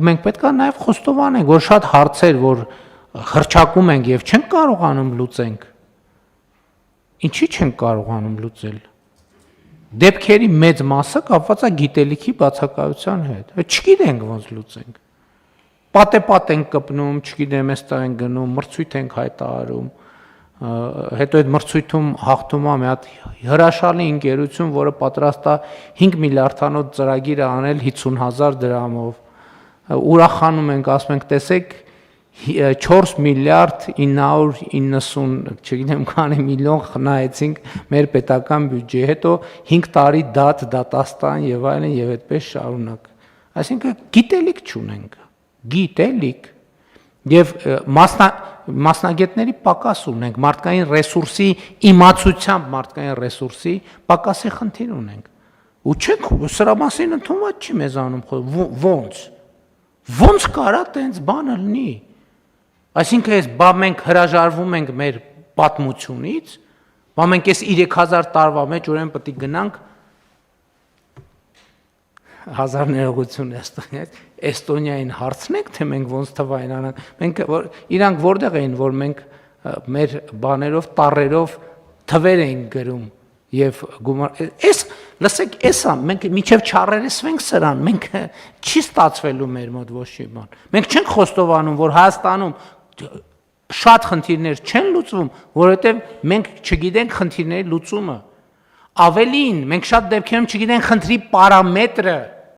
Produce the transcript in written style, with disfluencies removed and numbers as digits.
մենք պետք է նաև խոստովանենք, որ շատ հարցեր, որ հռչակում ենք եւ չենք կարողանում լուծենք։ Ինչի չենք կարողանում լուծել։ Դեպքերի մեծ մասը կապված է գիտելիքի բացակայության հետ։ Չգիտենք ոնց լուծենք։ Պատեպատ ենք կպնում, չգիտեմ, էստեղ ենք գնում, մրցույթ ենք հայտարարում, հետո այդ մրցույթում հաղթում է մի հատ հրաշալի ընկերություն, որը պատրաստ է 5 միլիարդանոց ծրագիր անել 50,000 դրամով։ Ուրախանում ենք, ասում ենք, տեսեք 4 միլիարդ 990, չգիտեմ քանի միլիոն խնայեցինք մեր պետական բյուջեի, հետո 5 տարի դատաստան եւ այլն եւ այդպես շարունակ։ Այսինքն գիտելիք չունենք, գիտելիք եւ մասնագետների պակաս ունենք, մարդկային ռեսուրսի իմացությամբ մարդկային ռեսուրսի պակասի խնդիր ունենք։ Ու չեք սրա մասին ընդունված չի մեզանում ոնց կարա տենց բանը լինի։ Այսինքն այս բա մենք հրաժարվում ենք մեր պատմությունից, բա մենք այս 3000 տարվա մեջ ուրեմն պետք է գնանք հազար ներողություն Էստոնիային հարցնենք, թե մենք ոնց թվային անանք, մենք իրանք որտեղ էին, որ մենք մեր բաներով, տառերով թվեր էին գրում եւ լսեք, էսա մենք միջև չառերեսվենք սրան, մենք չի ստացվելու մեր մոտ ոչ մի բան։ Մենք չենք խոստովանում, որ Հայաստանում շատ խնդիրներ չեն լուծվում, որովհետեւ մենք չգիտենք խնդիրների լուծումը։ Ավելին, մենք շատ դեպքերում չգիտենք խնդրի պարամետրը,